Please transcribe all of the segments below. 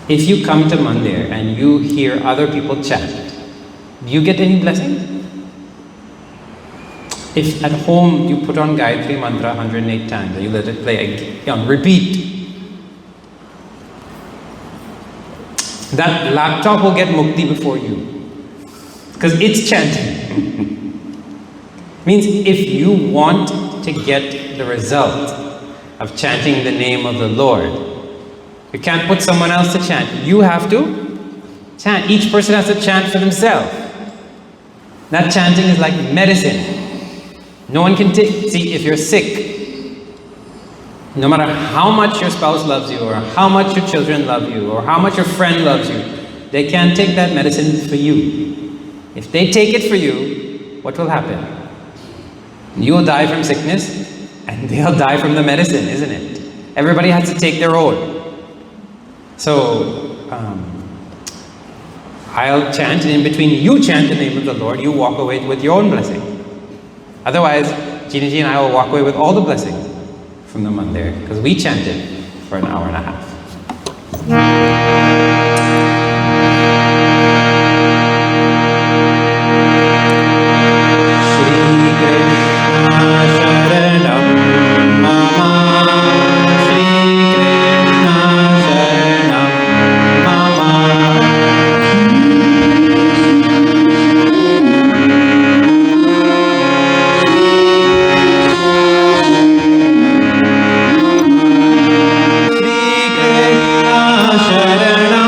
If you come to mandir and you hear other people chant, do you get any blessing? If at home you put on Gayatri Mantra 108 times and you let it play on repeat, that laptop will get mukti before you, because it's chanting. Means if you want to get the result of chanting the name of the Lord, you can't put someone else to chant. You have to chant. Each person has to chant for themselves. That chanting is like medicine. No one can take. See, if you're sick, no matter how much your spouse loves you, or how much your children love you, or how much your friend loves you, they can't take that medicine for you. If they take it for you, what will happen? You'll die from sickness, and they'll die from the medicine, isn't it? Everybody has to take their own. So, I'll chant, and in between you chant the name of the Lord, you walk away with your own blessing. Otherwise, Gina and I will walk away with all the blessings from the mandir, because we chanted for an hour and a half. Sharanam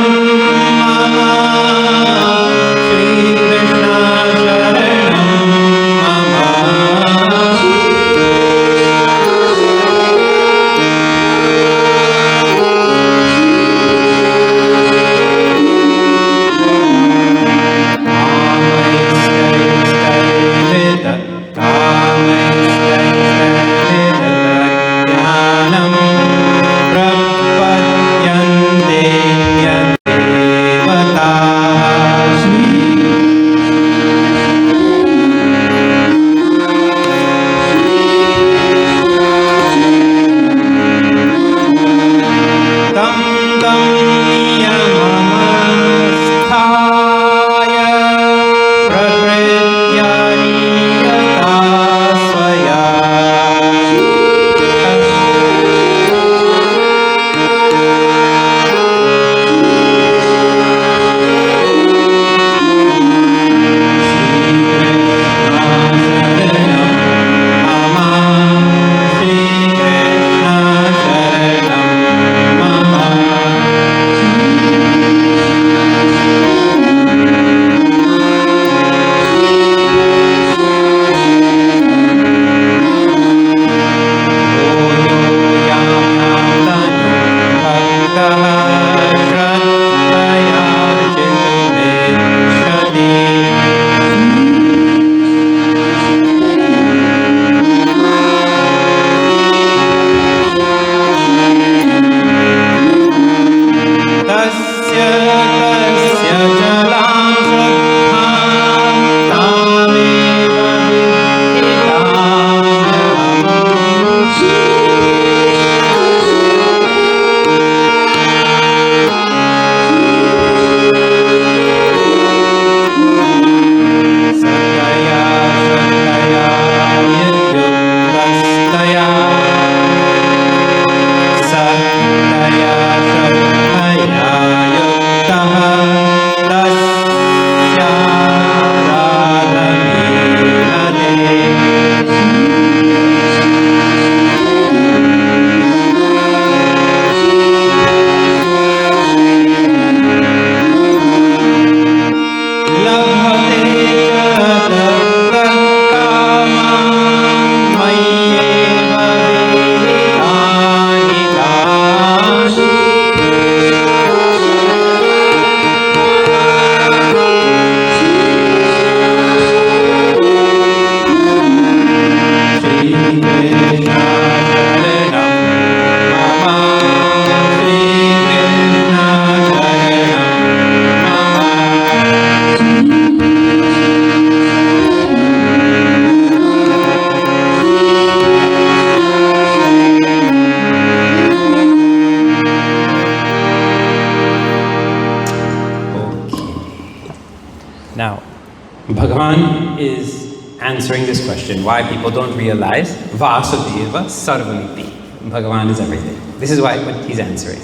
Bhagavan is answering this question, why people don't realize Vasudeva Sarvamiti. Bhagavan is everything. This is what he's answering.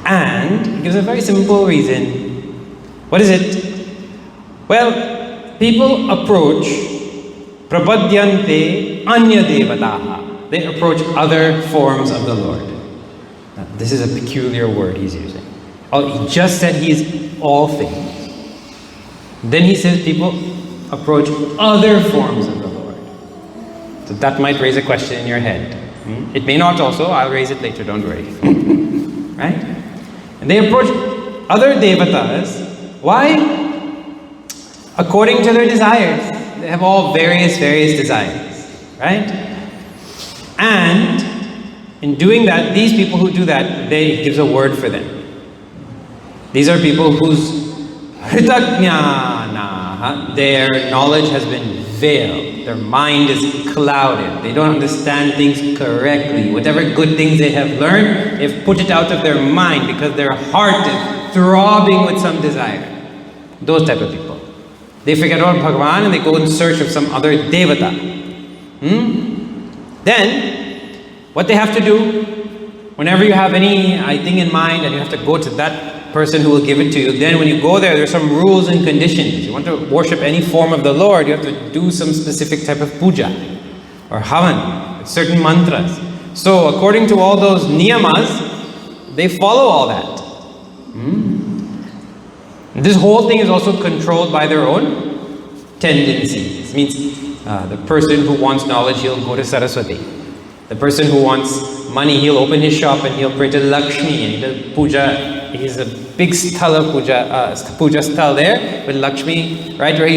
And he gives a very simple reason. What is it? Well, people approach Prapadyante Anya Devataha. They approach other forms of the Lord. Now, this is a peculiar word he's using. Oh, he just said he is all things. Then he says people approach other forms of the Lord. So that might raise a question in your head. It may not also. I'll raise it later, don't worry. Right? And they approach other devatas. Why? According to their desires. They have all various desires. Right? And in doing that, these people who do that, he gives a word for them. These are people whose Hritajnana, their knowledge has been veiled. Their mind is clouded. They don't understand things correctly. Whatever good things they have learned, they've put it out of their mind because their heart is throbbing with some desire. Those type of people. They forget about Bhagavan and they go in search of some other devata. Then, what they have to do, whenever you have any thing in mind and you have to go to that person who will give it to you, then when you go there's some rules and conditions. You want to worship any form of the Lord, you have to do some specific type of puja or havan, certain mantras. So according to all those niyamas, they follow all that. This whole thing is also controlled by their own tendencies. It means the person who wants knowledge, he'll go to Saraswati. The person who wants money, he'll open his shop and he'll pray to Lakshmi and he'll puja. He's a big sthala puja sthal there with Lakshmi, right where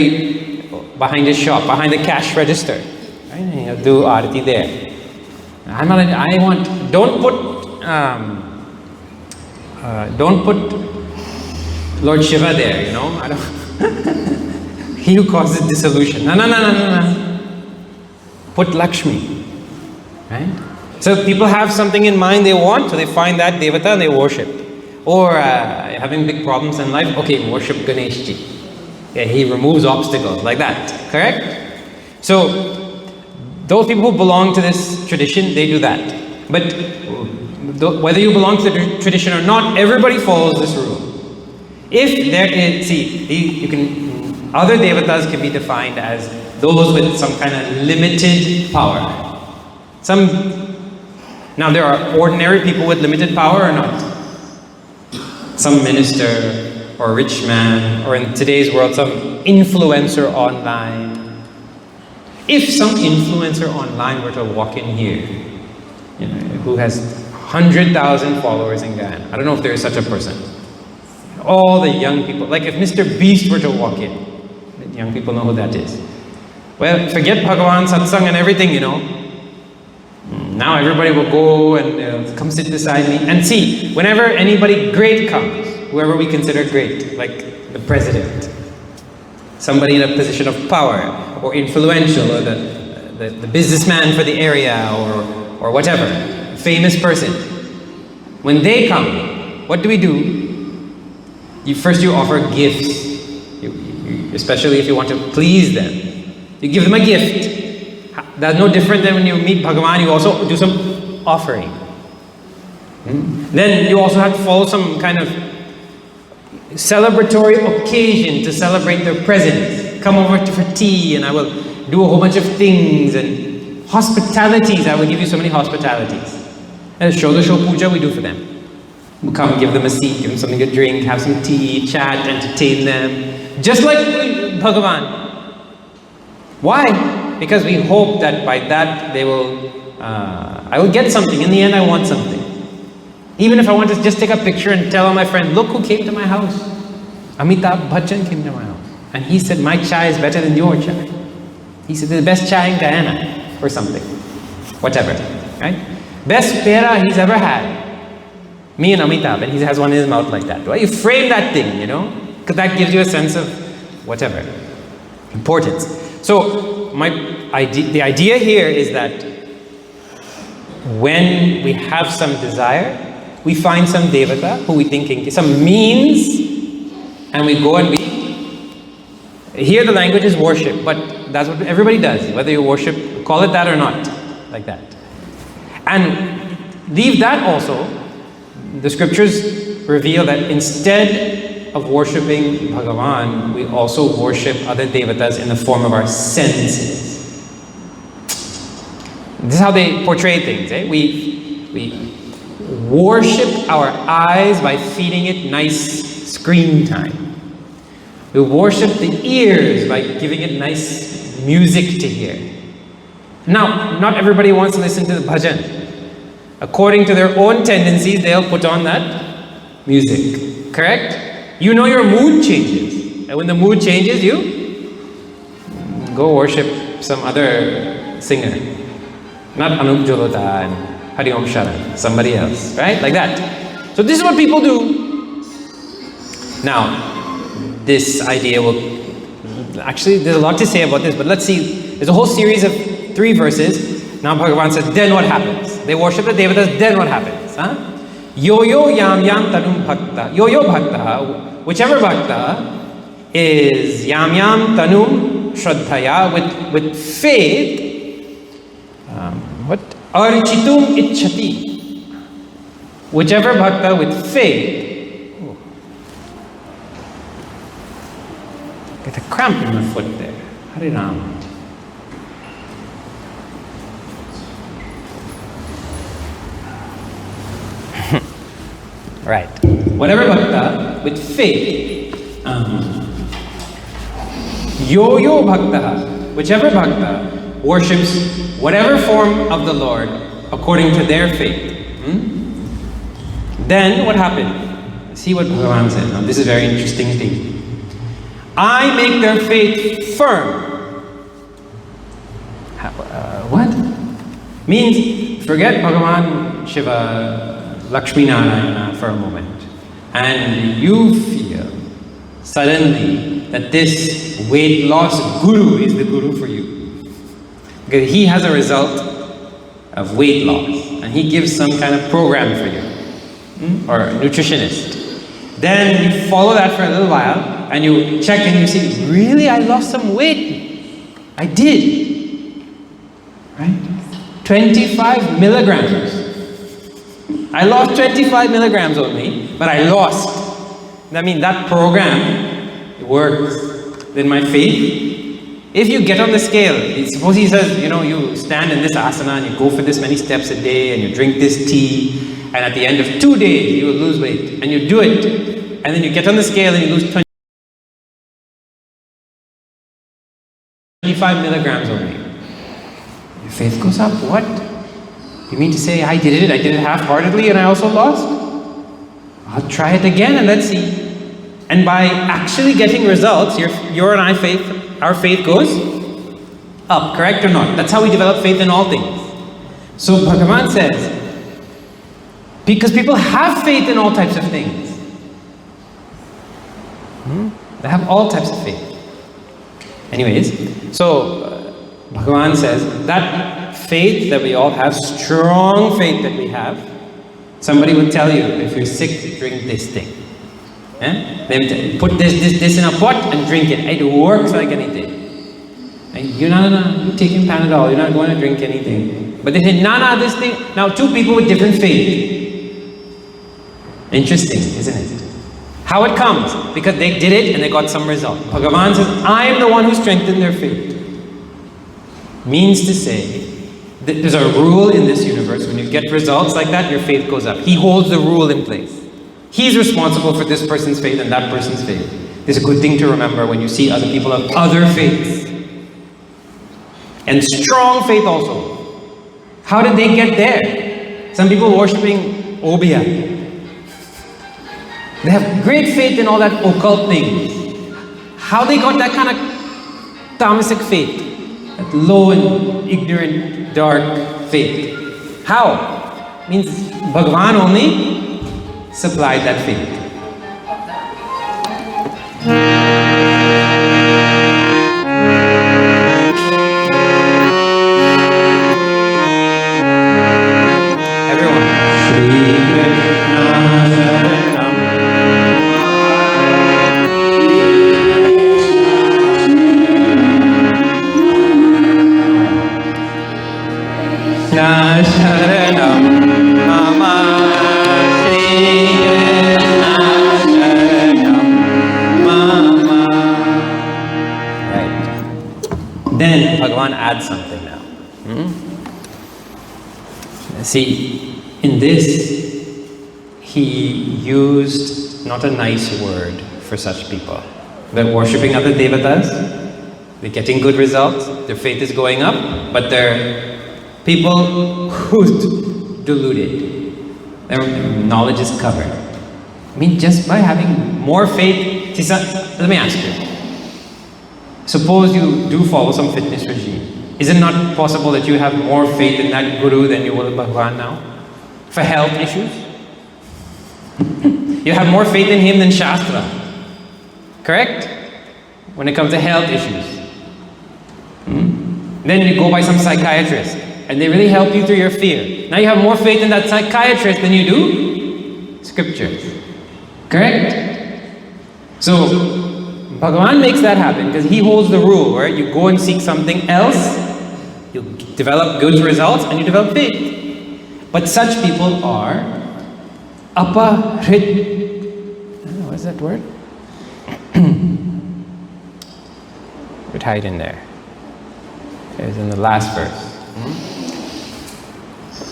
behind his shop, behind the cash register. Right? And he'll do arati there. Don't put Lord Shiva there, you know. I don't he who causes dissolution. No. Put Lakshmi. Right? So people have something in mind they want, so they find that devata and they worship. Or having big problems in life, okay, worship Ganeshji. Yeah, he removes obstacles, like that. Correct? So, those people who belong to this tradition, they do that. But whether you belong to the tradition or not, everybody follows this rule. If there is, other devatas can be defined as those with some kind of limited power. Now there are ordinary people with limited power or not? Some minister or rich man, or in today's world, some influencer online. If some influencer online were to walk in here, who has 100,000 followers in Guyana, I don't know if there is such a person. All the young people, like if Mr. Beast were to walk in, young people know who that is. Well, forget Bhagavan, satsang and everything, Now everybody will go and come sit beside me. And see, whenever anybody great comes, whoever we consider great, like the president, somebody in a position of power, or influential, or the businessman for the area, or whatever, famous person. When they come, what do? First you offer gifts, especially if you want to please them. You give them a gift. That's no different than when you meet Bhagavan, you also do some offering. Then you also have to follow some kind of celebratory occasion to celebrate their presence. Come over for tea and I will do a whole bunch of things, and hospitalities, I will give you so many hospitalities. And show puja we do for them. We come, give them a seat, give them something to drink, have some tea, chat, entertain them. Just like Bhagavan. Why? Because we hope that by that they will, I will get something. In the end, I want something. Even if I want to just take a picture and tell all my friends, look who came to my house. Amitabh Bachchan came to my house. And he said, my chai is better than your chai. He said, the best chai in Guyana, or something. Whatever, right? Best pera he's ever had. Me and Amitabh, and he has one in his mouth like that. Well, you frame that thing, because that gives you a sense of whatever, importance. So, the idea here is that when we have some desire, we find some devata who we think, some means, and we go and we Here the language is worship, but that's what everybody does, whether you worship, call it that or not, like that. And leave that also, the scriptures reveal that instead of worshipping Bhagavan, we also worship other devatas in the form of our senses. This is how they portray things. We worship our eyes by feeding it nice screen time. We worship the ears by giving it nice music to hear. Now, not everybody wants to listen to the bhajan. According to their own tendencies, they'll put on that music. Correct? You know your mood changes. And when the mood changes, you go worship some other singer. Not Anup Jolota and Hari Om Sharan. Somebody else. Right? Like that. So this is what people do. Now, this idea will... Actually, there's a lot to say about this, but let's see. There's a whole series of 3 verses. Now Bhagavan says, then what happens? They worship the devatas, then what happens? Yo-yo yam yam tanum bhakta. Yo-yo bhakta, whichever bhakta is yam yam tanum shraddhaya, with faith, what? Architum ichhati. Whichever bhakta with faith. Get a cramp in my foot there. Hare Ram. Right. Whatever bhakta with faith. Yo-yo bhakta, whichever bhakta worships whatever form of the Lord according to their faith. Then what happened? See what Bhagavan says. Now this is a very interesting thing. I make their faith firm. What? Means forget Bhagavan Shiva, Lakshmi Narayana for a moment, and you feel suddenly that this weight loss guru is the guru for you. Because he has a result of weight loss, and he gives some kind of program for you, or a nutritionist. Then you follow that for a little while, and you check and you see, really, I lost some weight. I did. Right? 25 milligrams. I lost 25 milligrams only, but I lost. I mean, that program, it works. Then my faith, if you get on the scale, suppose he says, you stand in this asana and you go for this many steps a day and you drink this tea, and at the end of 2 days you will lose weight. And you do it, and then you get on the scale and you lose 25 milligrams only. Your faith goes up. What? You mean to say I did it half-heartedly and I also lost? I'll try it again and let's see. And by actually getting results, your and our faith goes up, correct or not? That's how we develop faith in all things. So Bhagavan says, because people have faith in all types of things. They have all types of faith. Anyways, so Bhagavan says that faith that we all have, strong faith that we have, somebody would tell you, if you're sick, drink this thing. They put this in a pot and drink it. It works like anything. And you're taking Panadol, you're not going to drink anything. But they say, this thing. Now 2 people with different faith. Interesting, isn't it? How it comes? Because they did it and they got some result. Bhagavan says, I am the one who strengthened their faith. Means to say, that there's a rule in this universe. When you get results like that, your faith goes up. He holds the rule in place. He's responsible for this person's faith and that person's faith. It's a good thing to remember when you see other people of other faiths. And strong faith also. How did they get there? Some people worshipping Obia. They have great faith in all that occult things. How they got that kind of tamasic faith? That low and ignorant, dark faith. How? Means Bhagavan only supplied that faith. Then Bhagavan adds something now. See, in this, he used not a nice word for such people. They're worshipping other devatas, they're getting good results, their faith is going up, but they're people who's deluded. Their knowledge is covered. I mean, just by having more faith, see, let me ask you. Suppose you do follow some fitness regime. Is it not possible that you have more faith in that guru than you will in Bhagavan now? For health issues? You have more faith in him than Shastra. Correct? When it comes to health issues. Then you go by some psychiatrist and they really help you through your fear. Now you have more faith in that psychiatrist than you do scriptures. Correct? So, Bhagavan makes that happen because he holds the rule where you go and seek something else, you develop good results, and you develop faith. But such people are apa-hrit. What is that word? Put hide in there. It's in the last verse.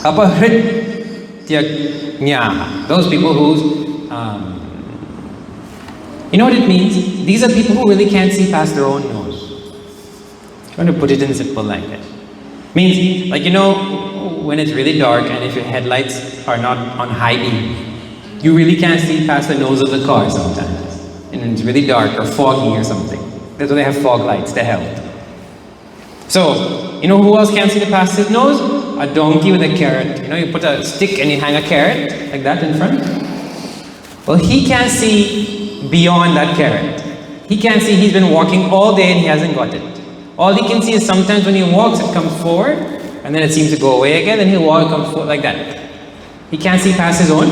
Apa-hrit-tyajna. Those people whose you know what it means? These are people who really can't see past their own nose. I'm going to put it in simple language. Means, like, you know, when it's really dark and if your headlights are not on high beam, you really can't see past the nose of the car sometimes. And it's really dark or foggy or something. That's why they have fog lights to help. So, you know who else can't see past his nose? A donkey with a carrot. You know, you put a stick and you hang a carrot like that in front. Well, he can't see beyond that carrot. He can't see, he's been walking all day and he hasn't got it. All he can see is sometimes when he walks it comes forward and then it seems to go away again, then he'll walk and come forward like that. He can't see past his own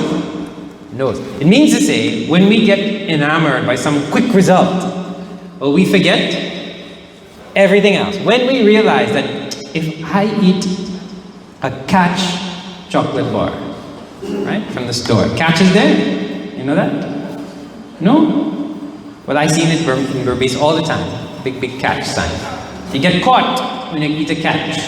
nose. It means to say, when we get enamored by some quick result, well, we forget everything else. When we realize that if I eat a Catch chocolate bar, right, from the store, Catch is there, you know that? No? Well, I see it in Burmese all the time. Big Catch sign. You get caught when you eat a Catch.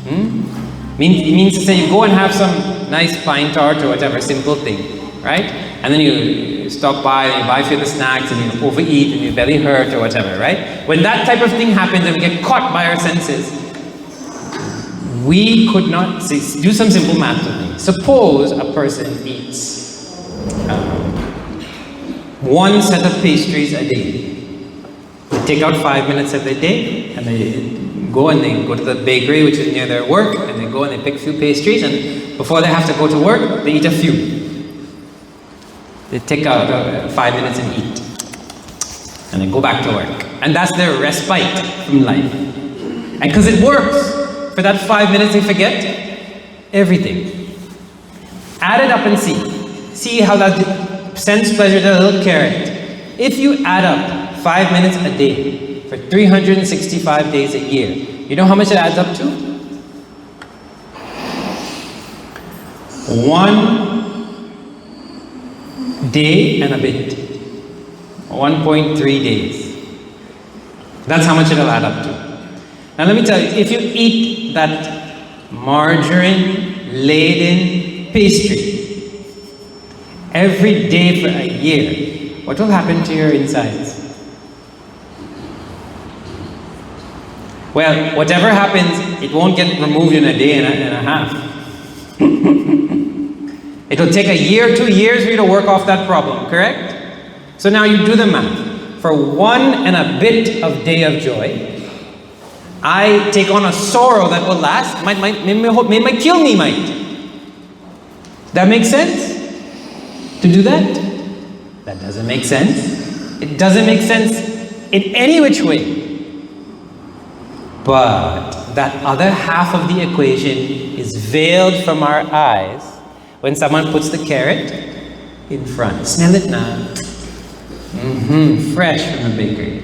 It means to say you go and have some nice pine tart or whatever, simple thing, right? And then you stop by and you buy a few of the snacks and you overeat and your belly hurt or whatever, right? When that type of thing happens and we get caught by our senses, we could not do some simple math with me. Suppose a person eats one set of pastries a day. They take out 5 minutes every day and they go to the bakery which is near their work and they go and they pick a few pastries and before they have to go to work, they eat a few. They take out 5 minutes and eat. And they go back to work. And that's their respite from life. And because it works, for that 5 minutes they forget everything. Add it up and see. See how that sense pleasure to a little carrot. If you add up 5 minutes a day for 365 days a year, you know how much it adds up to? 1 day and a bit. 1.3 days. That's how much it'll add up to. Now let me tell you, if you eat that margarine-laden pastry every day for a year, what will happen to your insides? Well, whatever happens, it won't get removed in a day and a half. It'll take a year, 2 years for you to work off that problem, correct? So now you do the math. For 1 and a bit of day of joy, I take on a sorrow that will last, might kill me, might. That makes sense? To do that? That doesn't make sense. It doesn't make sense in any which way. But that other half of the equation is veiled from our eyes when someone puts the carrot in front. Smell it now. Fresh from the bakery.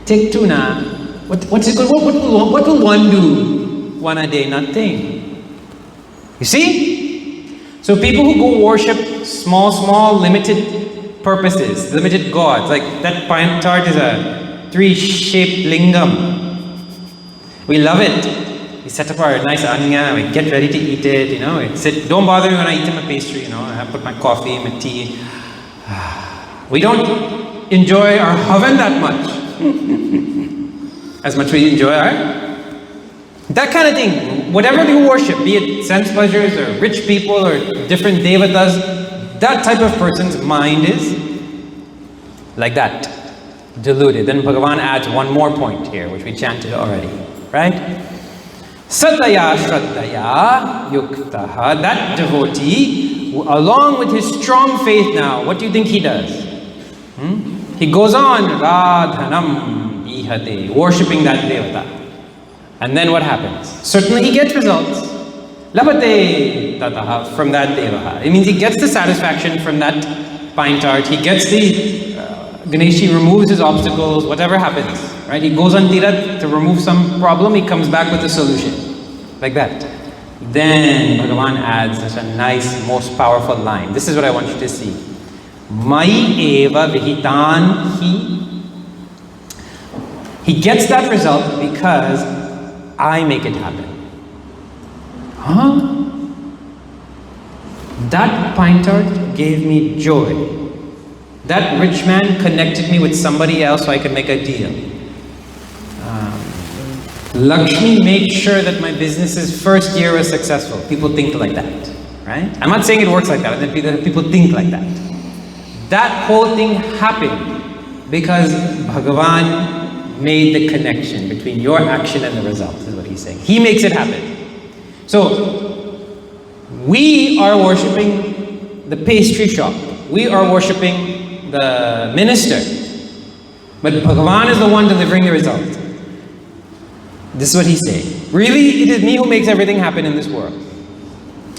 Take 2 now. What will one do? 1 a day, nothing. You see? So people who go worship small, limited purposes, limited gods, like that pine tart is a 3-shaped lingam. We love it. We set up our nice anya, we get ready to eat it, you know, we sit, don't bother me when I eat my pastry, you know, I put my coffee, my tea. We don't enjoy our oven that much. As much we enjoy our, that kind of thing. Whatever you worship, be it sense pleasures or rich people or different devatas, that type of person's mind is like that, diluted. Then Bhagavan adds one more point here, which we chanted already, right? Sataya Shraddhaya Yuktaha, that devotee, along with his strong faith now, what do you think he does? He goes on, Radhanam Ihate, worshipping that devata. And then what happens? Certainly he gets results. Labate Tataha, from that devaha. It means he gets the satisfaction from that pine tart, he gets the Ganeshi removes his obstacles, whatever happens, right? He goes on Tirat to remove some problem, he comes back with a solution, like that. Then Bhagavan adds such a nice, most powerful line. This is what I want you to see. Mai eva vihitan hi. He gets that result because I make it happen. Huh? That pine tart gave me joy. That rich man connected me with somebody else so I could make a deal. Lakshmi made sure that my business's first year was successful. People think like that, right? I'm not saying it works like that, but people think like that. That whole thing happened because Bhagavan made the connection between your action and the result, is what he's saying. He makes it happen. So, we are worshipping the pastry shop. We are worshipping the minister. But Bhagavan is the one delivering the result. This is what he's saying. Really, it is me who makes everything happen in this world.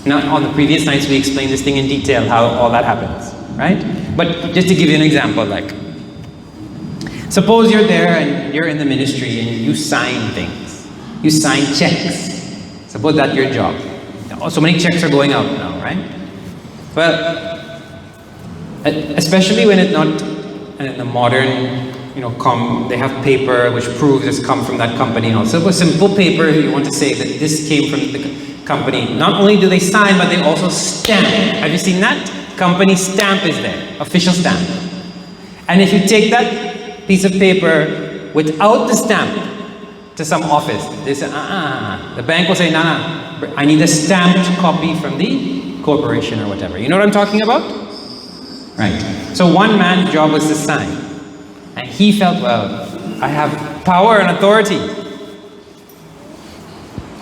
Now, on the previous nights, we explained this thing in detail, how all that happens, right? But just to give you an example, like, suppose you're there and you're in the ministry and you sign things. You sign checks. Suppose that's your job. Oh, so many checks are going out now, right? Well, especially when it's not in the modern, they have paper which proves it's come from that company and all. So with simple paper, you want to say that this came from the company. Not only do they sign, but they also stamp. Have you seen that? Company stamp is there, official stamp. And if you take that piece of paper without the stamp to some office, they say, the bank will say, nah, I need a stamped copy from the corporation or whatever. You know what I'm talking about? Right. So one man's job was to sign. And he felt, well, I have power and authority.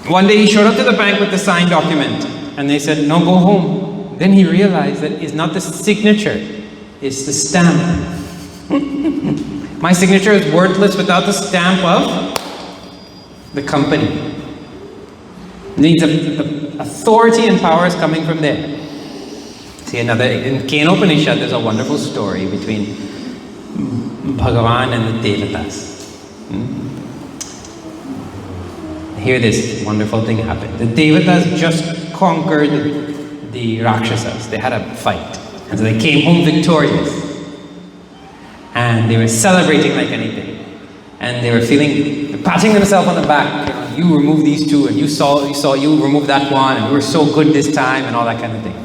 One day he showed up to the bank with the signed document. And they said, no, go home. Then he realized that it's not the signature, it's the stamp. My signature is worthless without the stamp of the company. It means the authority and power is coming from there. See, in Kena Upanishad, there's a wonderful story between Bhagavan and the Devatas. Hear this wonderful thing happened. The Devatas just conquered the Rakshasas. They had a fight. And so they came home victorious. And they were celebrating like anything. And they were patting themselves on the back. You removed these two, and you removed that one, and we were so good this time, and all that kind of thing.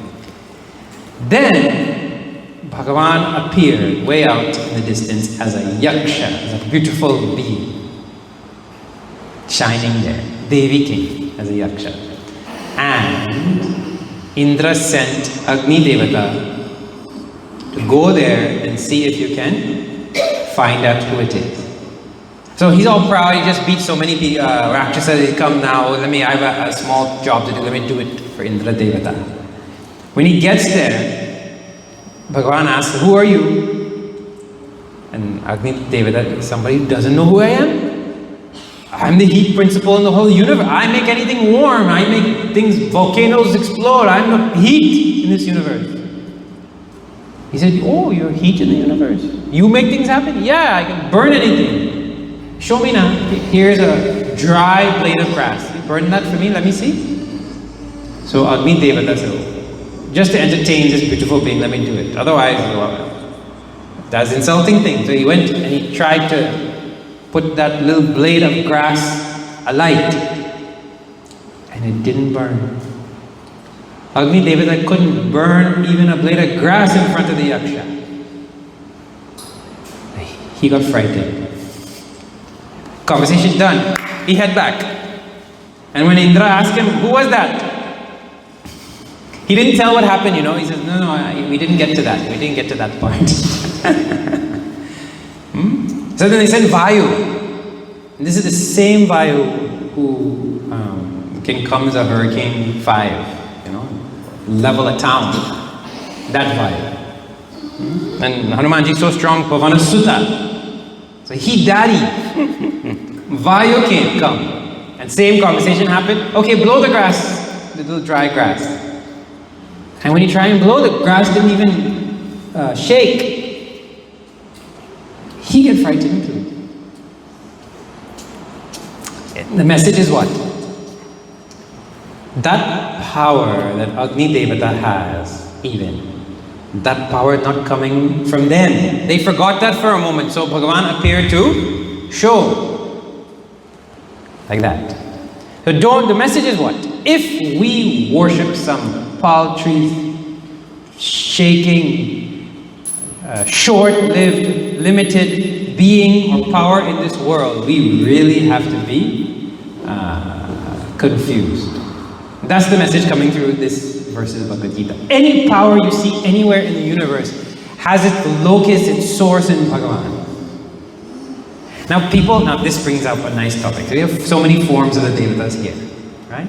Then Bhagavan appeared way out in the distance as a yaksha, as a beautiful being, shining there. Devi came as a yaksha. And Indra sent Agni Devata to go there and see if you can find out who it is. So he's all proud, he just beat so many Rakshasas, he come now, I have a small job to do, let me do it for Indra Devata. When he gets there, Bhagavan asks, who are you? And Agni Devata is somebody who doesn't know who I am. I'm the heat principle in the whole universe. I make anything warm. I make volcanoes explode. I'm the heat in this universe. He said, oh, you're heat in the universe. You make things happen? Yeah, I can burn anything. Show me now. Here's a dry blade of grass. You burn that for me? Let me see. So Agni Devata said, just to entertain this beautiful being, let me do it. Otherwise, that's insulting thing. So he went and he tried to put that little blade of grass alight. And it didn't burn. Agni Devata couldn't burn even a blade of grass in front of the Yaksha. He got frightened. Conversation done. He head back. And when Indra asked him, who was that? He didn't tell what happened, He says, no, we didn't get to that. We didn't get to that part. So then they sent Vayu. And this is the same Vayu who can come as a hurricane 5, level a town. That Vayu. And Hanumanji is so strong, Pavana Sutta. So he daddy. Vayu came, come. And same conversation happened. Okay, blow the grass, the little dry grass. And when you try and blow, the grass didn't even shake. He get frightened too. The message is what? That power that Agni Devata has, even, that power not coming from them. They forgot that for a moment. So Bhagavan appeared to show. Like that. So the message is what? If we worship some paltry, shaking, short-lived, limited being or power in this world, we really have to be confused. That's the message coming through this verses of Bhagavad Gita. Any power you see anywhere in the universe has its locus, its source in Bhagavan. Now this brings up a nice topic. So we have so many forms of the Devatas here, right?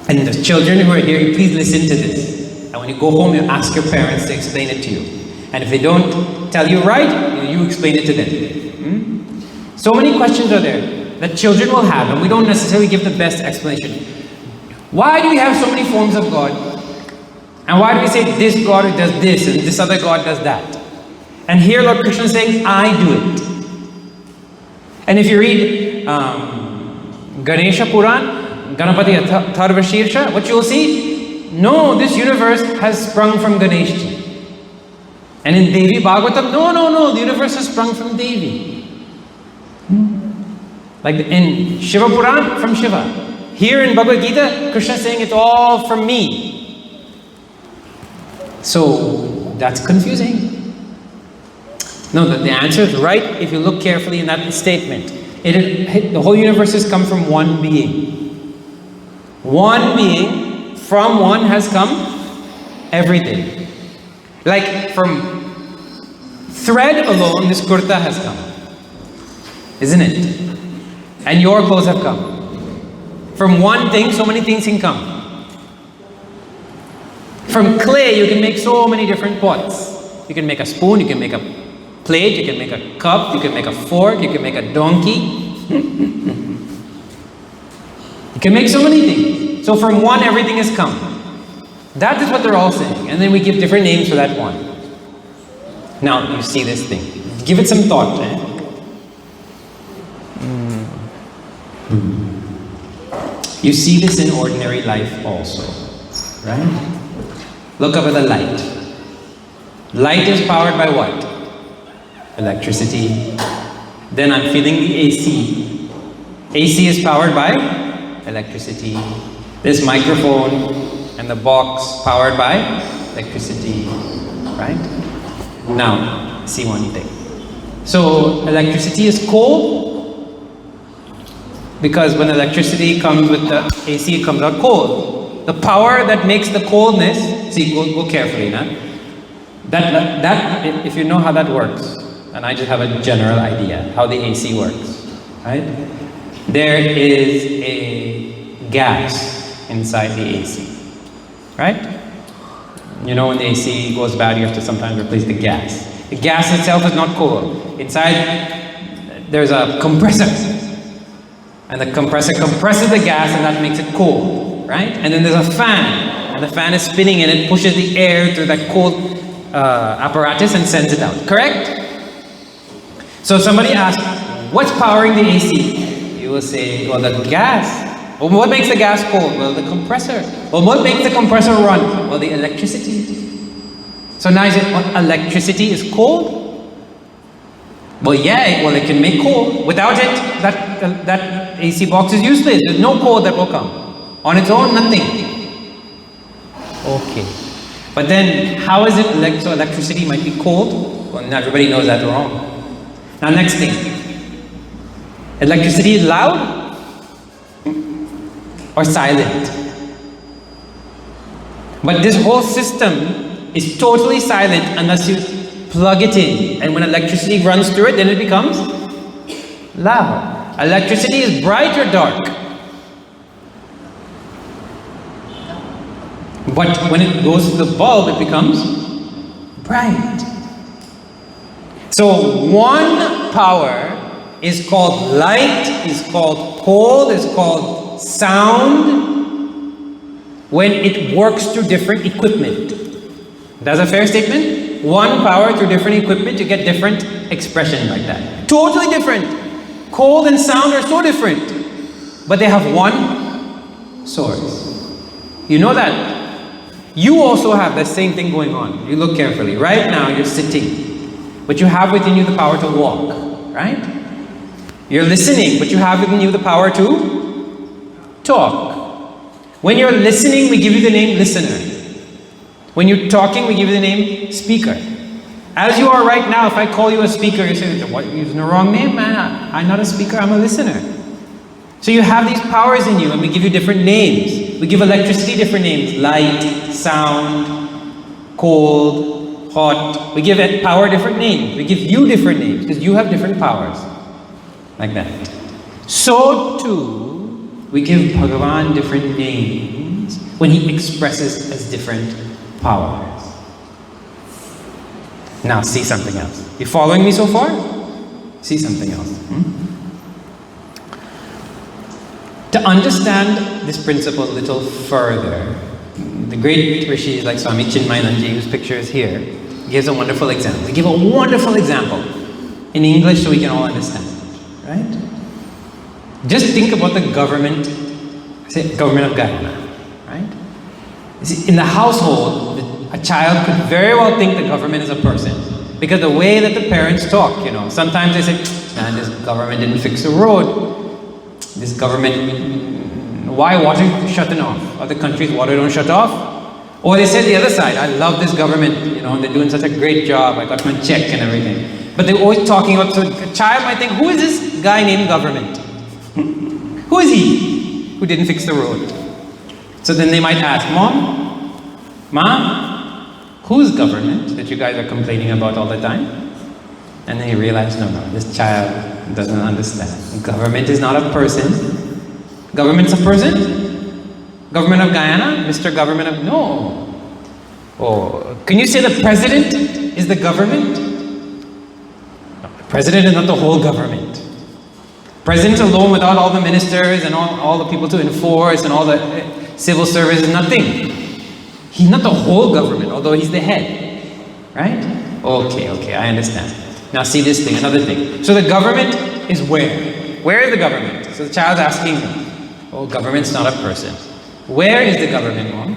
And the children who are here, please listen to this. And when you go home, you ask your parents to explain it to you. And if they don't tell you right, you explain it to them. So many questions are there that children will have, and we don't necessarily give the best explanation. Why do we have so many forms of God? And why do we say this God does this and this other God does that? And here Lord Krishna is saying, I do it. And if you read Ganesha Puran, Ganapati Atharva Shirsha, what you will see, no, this universe has sprung from Ganeshji. And in Devi Bhagavatam, no, the universe has sprung from Devi. Like in Shiva Puran, from Shiva. Here in Bhagavad Gita, Krishna is saying it's all from me. So that's confusing. No, the answer is right if you look carefully in that statement. The whole universe has come from one being. One being, from one has come everything. Like from thread alone, this kurta has come. Isn't it? And your clothes have come. From one thing, so many things can come. From clay, you can make so many different pots. You can make a spoon, you can make a plate, you can make a cup, you can make a fork, you can make a donkey. You can make so many things. So from one, everything has come. That is what they're all saying. And then we give different names for that one. Now, you see this thing. Give it some thought. You see this in ordinary life also. Right? Look up at the light. Light is powered by what? Electricity. Then I'm feeling the AC. AC is powered by electricity. This microphone and the box powered by electricity. Right? Now, see one thing. So, electricity is cold because when electricity comes with the AC, it comes out cold. The power that makes the coldness, see, go carefully now. That, if you know how that works, and I just have a general idea how the AC works, right? There is a gas inside the AC, right? You know when the AC goes bad, you have to sometimes replace the gas. The gas itself is not cold. Inside, there's a compressor. And the compressor compresses the gas and that makes it cold, right? And then there's a fan. And the fan is spinning and it pushes the air through that cold apparatus and sends it out, correct? So somebody asks, what's powering the AC? You will say, well, the gas. Well, what makes the gas cold? Well, the compressor. Well, what makes the compressor run? Well, the electricity. So now is it electricity is cold? Well, yeah, well, it can make cold. Without it, that AC box is useless. There's no cold that will come. On its own, nothing. Okay. But then, how is it so electricity might be cold? Well, everybody knows that's wrong. Now, next thing. Electricity is loud or silent? But this whole system is totally silent unless you plug it in. And when electricity runs through it, then it becomes loud. Electricity is bright or dark? But when it goes to the bulb, it becomes bright. So one power is called light, is called cold, is called sound, when it works through different equipment. That's a fair statement? One power through different equipment, you get different expression like that. Totally different. Cold and sound are so different, but they have one source. You know that? You also have the same thing going on. You look carefully. Right now you're sitting, but you have within you the power to walk, right? You're listening, but you have within you the power to talk. When you're listening, we give you the name listener. When you're talking, we give you the name speaker. As you are right now, if I call you a speaker, you say, what, you're using the wrong name, man. I'm not a speaker, I'm a listener. So you have these powers in you, and we give you different names. We give electricity different names. Light, sound, cold, hot. We give it power different names. We give you different names, because you have different powers. Like that. So too, we give Bhagavan different names when he expresses as different powers. Now see something else. You following me so far? See something else. To understand this principle a little further, the great rishis like Swami Chinmayananji, whose picture is here, gives a wonderful example. He gives a wonderful example in English so we can all understand. Right? Just think about the government, say government of Guyana, right? You see, in the household, a child could very well think the government is a person because the way that the parents talk, sometimes they say, man, this government didn't fix the road. This government, why water shutting off? Other countries, water don't shut off. Or they say the other side, I love this government, they're doing such a great job, I got my check and everything. But they're always talking about, so a child might think, who is this guy named government? Who is he who didn't fix the road? So then they might ask, Mom, whose government that you guys are complaining about all the time? And then you realize, no, this child doesn't understand. Government is not a person. Government's a person? Government of Guyana? Mr. Government of... No. Oh, can you say the president is the government? President is not the whole government. President alone without all the ministers and all the people to enforce and all the civil service is nothing. He's not the whole government, although he's the head. Right? Okay, I understand. Now see this thing, another thing. So the government is where? Where is the government? So the child's asking me, oh, government's not a person. Where is the government, Mom?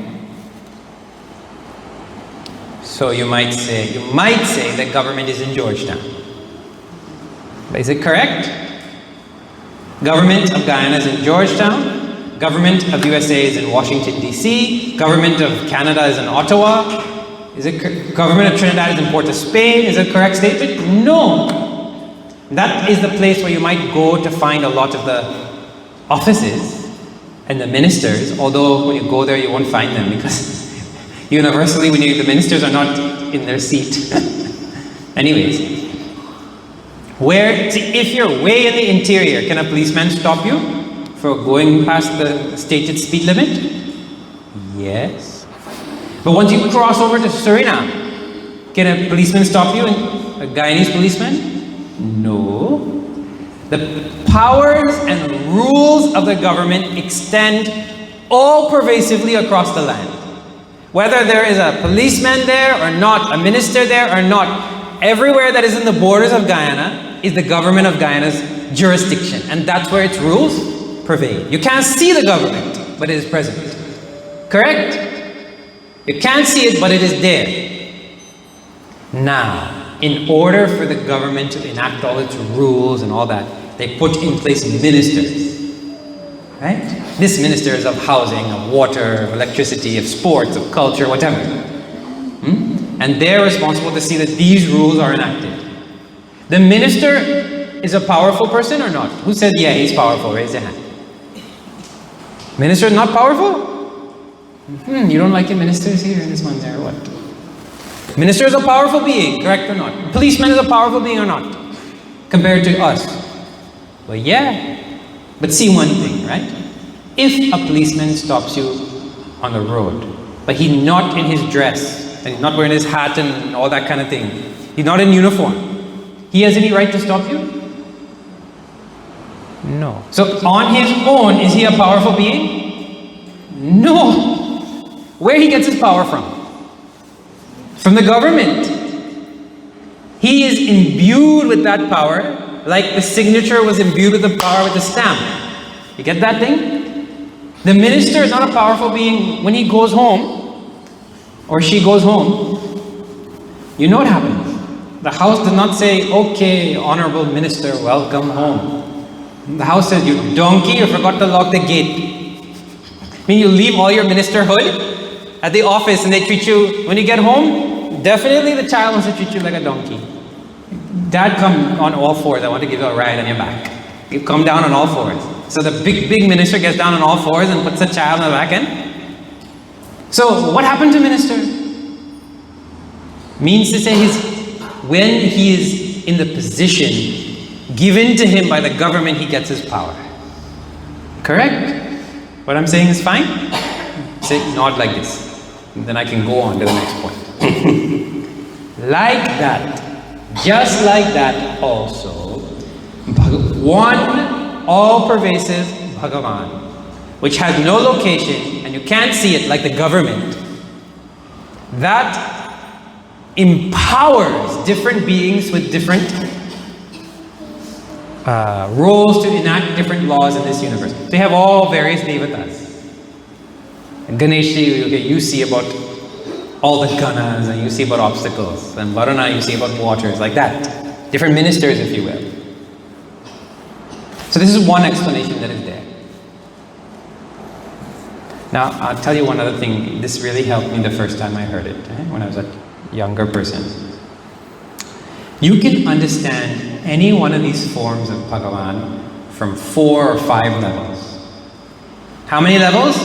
So you might say that government is in Georgetown. But is it correct? Government of Guyana is in Georgetown. Government of USA is in Washington, D.C. Government of Canada is in Ottawa. Government of Trinidad is in Port of Spain. Is it a correct statement? No. That is the place where you might go to find a lot of the offices and the ministers, although when you go there you won't find them because universally the ministers are not in their seat. Anyways. If you're way in the interior, can a policeman stop you for going past the stated speed limit? Yes. But once you cross over to Suriname, can a policeman stop you? A Guyanese policeman? No. The powers and rules of the government extend all pervasively across the land. Whether there is a policeman there or not, a minister there or not, everywhere that is in the borders of Guyana is the government of Guyana's jurisdiction. And that's where its rules pervade. You can't see the government, but it is present. Correct? You can't see it, but it is there. Now, in order for the government to enact all its rules and all that, they put in place ministers. Right? This minister is of housing, of water, of electricity, of sports, of culture, whatever. And they're responsible to see that these rules are enacted. The minister is a powerful person or not? Who said, yeah, he's powerful? Raise your hand. Minister is not powerful? You don't like the ministers here in this one there, what? Minister is a powerful being, correct or not? Policeman is a powerful being or not? Compared to us. Well, yeah. But see one thing, right? If a policeman stops you on the road, but he's not in his dress, and he's not wearing his hat and all that kind of thing, he's not in uniform, he has any right to stop you? No. So on his own, is he a powerful being? No. Where he gets his power from? From the government. He is imbued with that power, like the signature was imbued with the power with the stamp. You get that thing? The minister is not a powerful being. When he goes home, or she goes home, you know what happens. The house does not say, okay, honorable minister, welcome home. The house says, you donkey, you forgot to lock the gate. I mean, you leave all your ministerhood at the office and they treat you, when you get home, definitely the child wants to treat you like a donkey. Dad, come on all fours. I want to give you a ride on your back. You come down on all fours. So the big minister gets down on all fours and puts the child on the back end. So what happened to minister? Means to say when he is in the position given to him by the government, he gets his power. Correct? What I'm saying is fine? Say, nod like this. And then I can go on to the next point. Like that. Just like that also, one all-pervasive Bhagavan, which has no location and you can't see it like the government, that empowers different beings with different roles to enact different laws in this universe. They have all various devatas. Ganesh, okay, you see about all the ganas, and you see about obstacles, and Varuna you see about waters, like that. Different ministers, if you will. So this is one explanation that is there. Now, I'll tell you one other thing. This really helped me the first time I heard it, when I was a younger person. You can understand any one of these forms of Bhagavan from 4 or 5 levels. How many levels?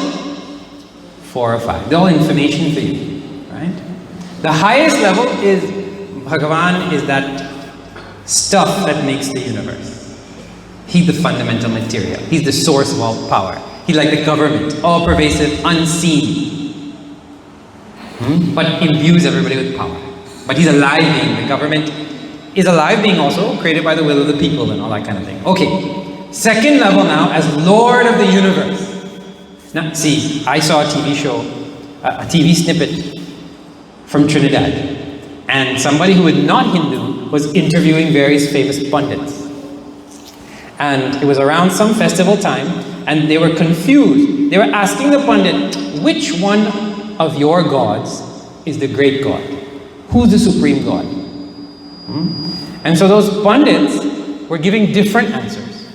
4 or 5. They're all information for you. Right? The highest level is Bhagavan is that stuff that makes the universe. He's the fundamental material. He's the source of all power. He's like the government, all pervasive, unseen, but imbues everybody with power. But he's a live being. The government is a live being also, created by the will of the people and all that kind of thing. Okay, second level now as Lord of the universe. Now, see, I saw a TV show, a TV snippet from Trinidad, and somebody who was not Hindu was interviewing various famous pundits. And it was around some festival time, and they were confused. They were asking the pundit, which one of your gods is the great God? Who's the supreme God? And so those pundits were giving different answers.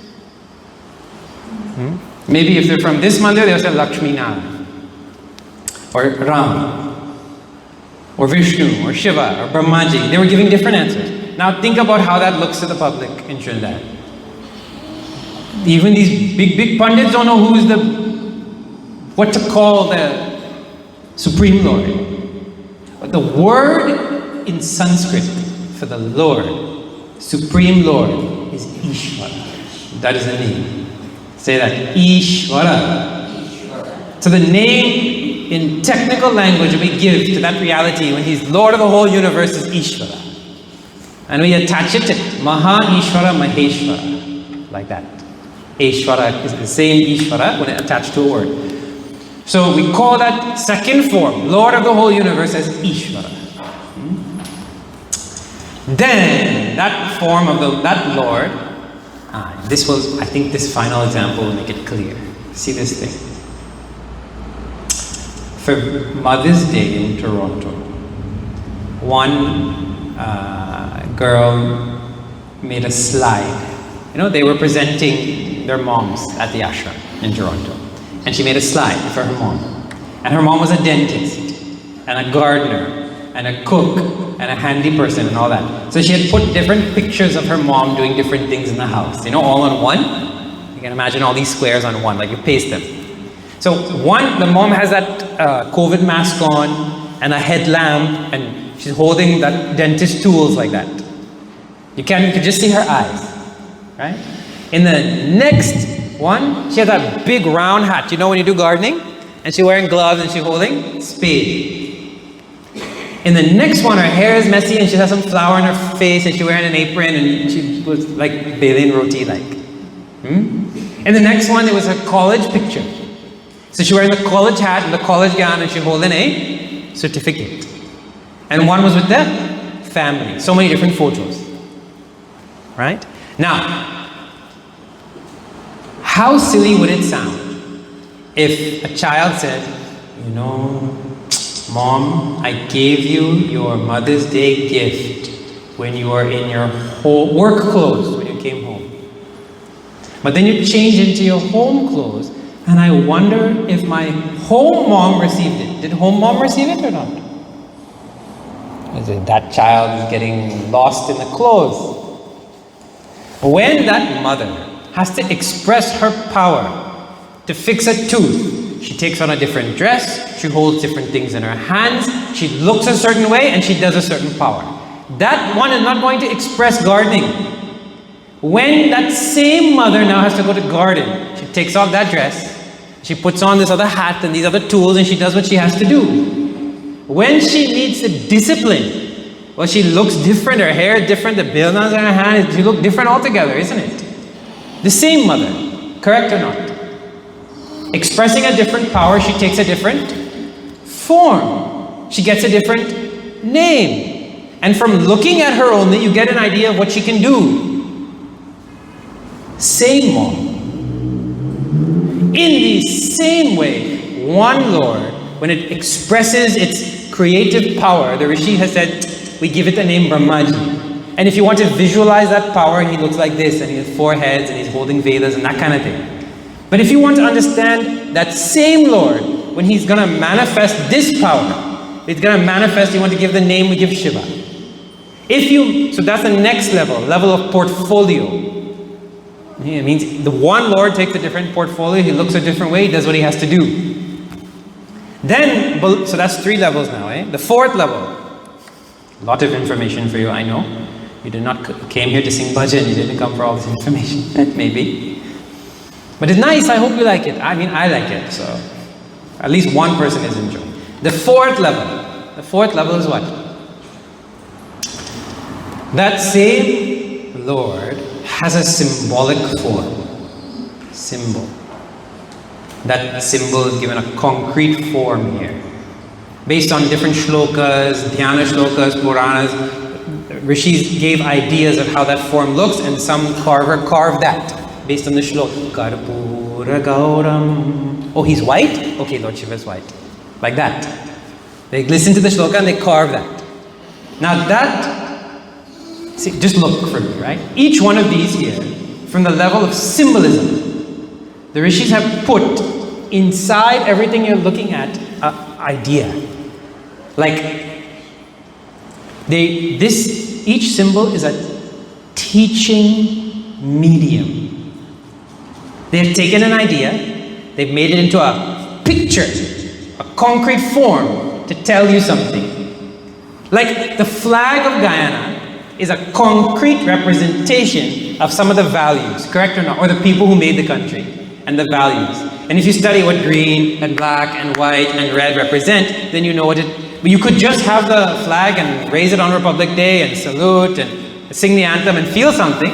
Maybe if they're from this mandir, they'll say Lakshmi Narayana, or Ram, or Vishnu, or Shiva, or Brahmaji. They were giving different answers. Now think about how that looks to the public in Trinidad. Even these big pundits don't know who is what to call the Supreme Lord. But the word in Sanskrit for the Lord, Supreme Lord, is Ishvara. That is the name. Say that, Ishvara. So the name in technical language we give to that reality when he's Lord of the whole universe is Ishvara. And we attach it to Maha Ishvara, Maheshvara. Like that. Ishvara is the same Ishvara when it attached to a word. So we call that second form, Lord of the whole universe, as Ishvara. Then that form of that Lord, this was, I think this final example will make it clear. See this thing. For Mother's Day in Toronto, one girl made a slide. You know, they were presenting their moms at the ashram in Toronto. And she made a slide for her mom. And her mom was a dentist, and a gardener, and a cook, and a handy person, and all that. So she had put different pictures of her mom doing different things in the house, you know, all on one. You can imagine all these squares on one, like you paste them. So one, the mom has that COVID mask on, and a headlamp, and she's holding that dentist tools like that. You can just see her eyes, right? In the next one, she has that big round hat. You know when you do gardening? And she's wearing gloves and she's holding spade. In the next one, her hair is messy and she has some flour on her face and she's wearing an apron and she was like Bailin Roti like. In the next one, there was her college picture. So she's wearing the college hat and the college gown and she's holding a certificate. And one was with the family. So many different photos. Right? Now, how silly would it sound if a child said, you know, Mom, I gave you your Mother's Day gift when you were in your work clothes when you came home. But then you changed into your home clothes, and I wonder if my home mom received it. Did home mom receive it or not? That child is getting lost in the clothes. When that mother has to express her power to fix a tooth, she takes on a different dress, she holds different things in her hands, she looks a certain way, and she does a certain power. That one is not going to express gardening. When that same mother now has to go to garden, she takes off that dress, she puts on this other hat and these other tools, and she does what she has to do. When she needs the discipline, well, she looks different, her hair is different, the bilnas in her hand, she looks different altogether, isn't it? The same mother, correct or not? Expressing a different power, she takes a different form. She gets a different name. And from looking at her only, you get an idea of what she can do. Same mom. In the same way, one Lord, when it expresses its creative power, the Rishi has said, we give it the name Brahmaji. And if you want to visualize that power, he looks like this, and he has 4 heads, and he's holding Vedas, and that kind of thing. But if you want to understand that same Lord, when he's going to manifest this power, it's going to manifest, you want to give the name, we give Shiva. So that's the next level of portfolio. It means the one Lord takes a different portfolio, he looks a different way, he does what he has to do. Then, so that's 3 levels now, eh? The 4th level, a lot of information for you, I know. You did not came here to sing bhajan, you didn't come for all this information, maybe. But it's nice, I hope you like it. I mean, I like it, so at least one person is enjoying. The 4th level is what? That same Lord has a symbolic form. Symbol. That symbol is given a concrete form here. Based on different shlokas, dhyana shlokas, Puranas, Rishis gave ideas of how that form looks, and some carver carved that based on the shloka. Karpura Gauram. Oh, he's white? Okay, Lord Shiva is white. Like that. They listen to the shloka and they carve that. Now that, see, just look for me, right? Each one of these here, from the level of symbolism, the Rishis have put inside everything you're looking at an idea. Like, each symbol is a teaching medium. They've taken an idea, they've made it into a picture, a concrete form to tell you something. Like the flag of Guyana is a concrete representation of some of the values, correct or not? Or the people who made the country and the values. And if you study what green and black and white and red represent, then you know what it. But you could just have the flag and raise it on Republic Day and salute and sing the anthem and feel something.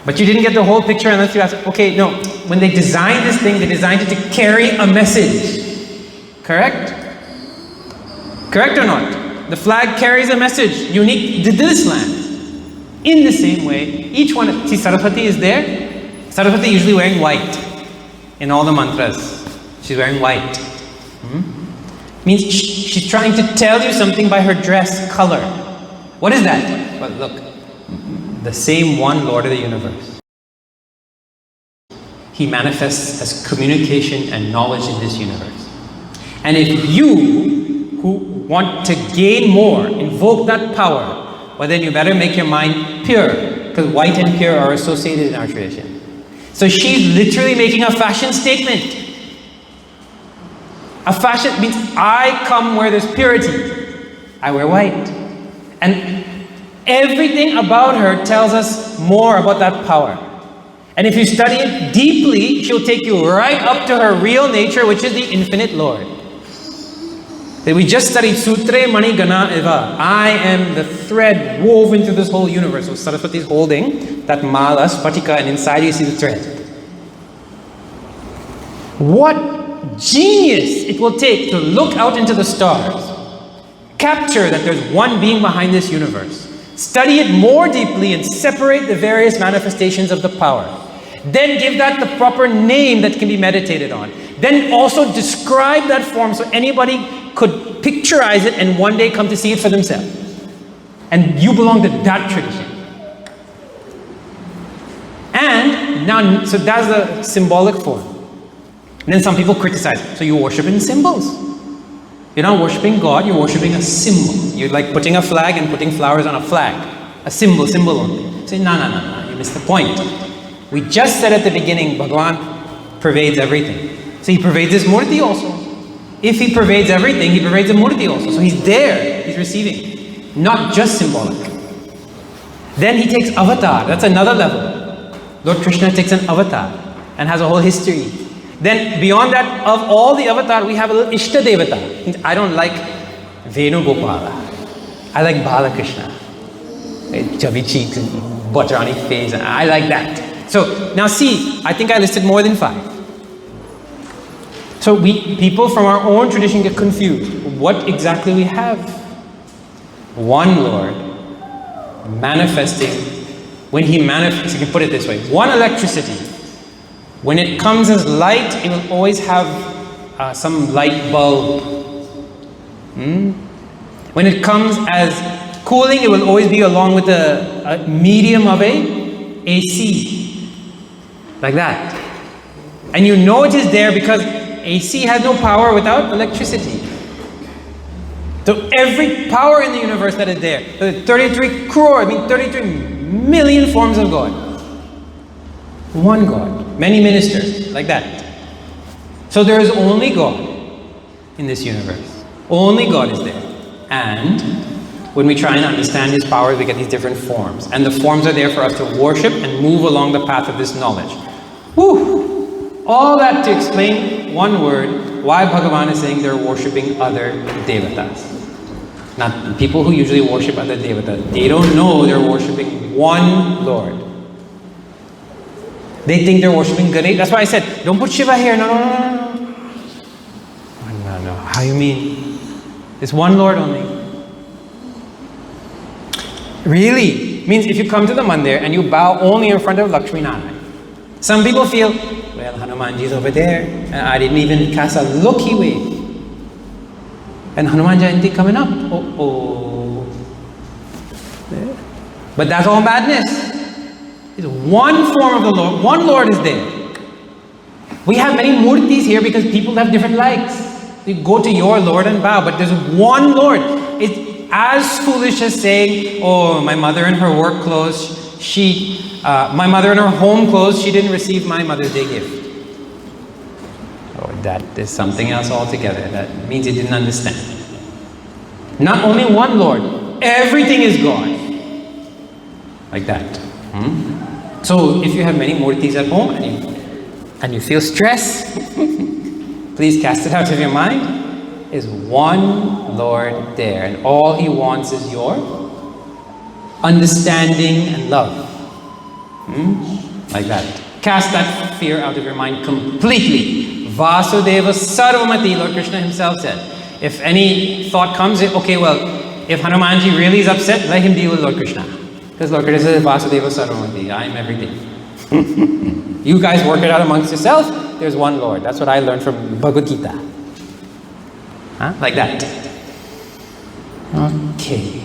But you didn't get the whole picture unless you ask, okay, no. When they designed this thing, they designed it to carry a message. Correct? Correct or not? The flag carries a message unique to this land. In the same way, each one, see Saraswati is there. Saraswati usually wearing white in all the mantras. She's wearing white. Means she's trying to tell you something by her dress color. What is that? Well, look, the same one Lord of the universe. He manifests as communication and knowledge in this universe. And if you, who want to gain more, invoke that power, well then you better make your mind pure, because white and pure are associated in our tradition. So she's literally making a fashion statement. A fashion means I come where there's purity. I wear white. And everything about her tells us more about that power. And if you study it deeply, she'll take you right up to her real nature, which is the infinite Lord. We just studied Sutre Mani Gana Eva. I am the thread woven through this whole universe. So Saraswati is holding that mala, spatika, and inside you see the thread. What genius it will take to look out into the stars, capture that there's one being behind this universe, study it more deeply and separate the various manifestations of the power. Then give that the proper name that can be meditated on. Then also describe that form so anybody could picturize it and one day come to see it for themselves. And you belong to that tradition. And now, so that's the symbolic form. And then some people criticize it. So you worship in symbols. You're not worshipping God, you're worshipping a symbol. You're like putting a flag and putting flowers on a flag. A symbol only. Say, no, you missed the point. We just said at the beginning, Bhagavan pervades everything. So he pervades his murti also. If he pervades everything, he pervades the murti also. So he's there, he's receiving. Not just symbolic. Then he takes avatar, that's another level. Lord Krishna takes an avatar and has a whole history. Then beyond that, of all the avatar, we have a little Ishta Devata. I don't like Venu Gopala. I like Balakrishna. Chubby cheeks and butter on his face. I like that. So now see, I think I listed more than 5. So people from our own tradition get confused. What exactly we have? One Lord manifesting. When he manifests, you can put it this way. One electricity. When it comes as light, it will always have some light bulb. When it comes as cooling, it will always be along with a medium of a AC. Like that. And you know it is there because AC has no power without electricity. So every power in the universe that is there, 33 million forms of God. One God, many ministers, like that. So there is only God in this universe. Only God is there. And when we try and understand His powers, we get these different forms. And the forms are there for us to worship and move along the path of this knowledge. Whew! All that to explain one word, why Bhagavan is saying they're worshipping other devatas. Now, people who usually worship other devatas, they don't know they're worshipping one Lord. They think they're worshipping Ganesh. That's why I said, don't put Shiva here. No. No. How you mean? It's one Lord only. Really? Means if you come to the mandir and you bow only in front of Lakshmi Narayana. Some people feel, well, Hanumanji's over there, and I didn't even cast a look-y wave. And Hanuman Jayanti coming up. But that's all madness. It's one form of the Lord. One Lord is there. We have many murtis here because people have different likes. You go to your Lord and bow, but there's one Lord. It's as foolish as saying, oh, my mother in her work clothes, my mother in her home clothes, she didn't receive my Mother's Day gift. Oh, that is something else altogether. That means you didn't understand. Not only one Lord, everything is God. Like that. So if you have many murtis at home and you feel stress, please cast it out of your mind. Is one Lord there, and all He wants is your understanding and love. Like that. Cast that fear out of your mind completely. Vasudeva Sarvamati, Lord Krishna Himself said. If any thought comes, okay, well, if Hanumanji really is upset, let him deal with Lord Krishna. Because Lord Krishna says, Vasudeva Sarvamati, I am everything. You guys work it out amongst yourself. There's one Lord. That's what I learned from Bhagavad Gita. Like that. Okay.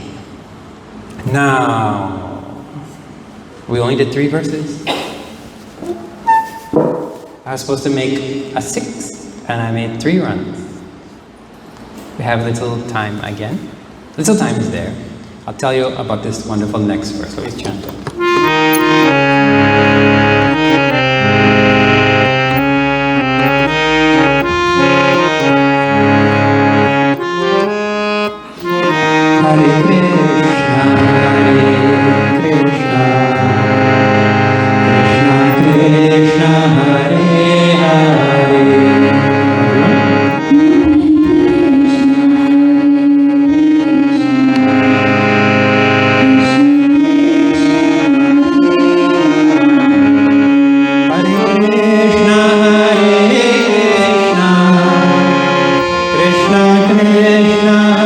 Now, we only did 3 verses. I was supposed to make a 6, and I made 3 runs. We have little time again. Little time is there. I'll tell you about this wonderful next verse. So let's chant it. Hare Krishna, Krishna Krishna, Hare Hare.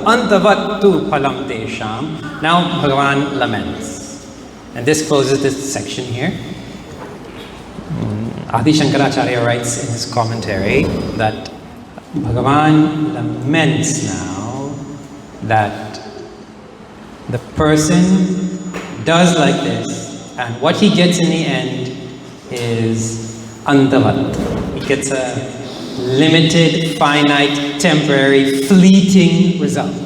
Antavat tu phalam tesham. Now Bhagavan laments. And this closes this section here. Adi Shankaracharya writes in his commentary that Bhagavan laments now that the person does like this, and what he gets in the end is antavat. He gets a limited, finite, temporary, fleeting result.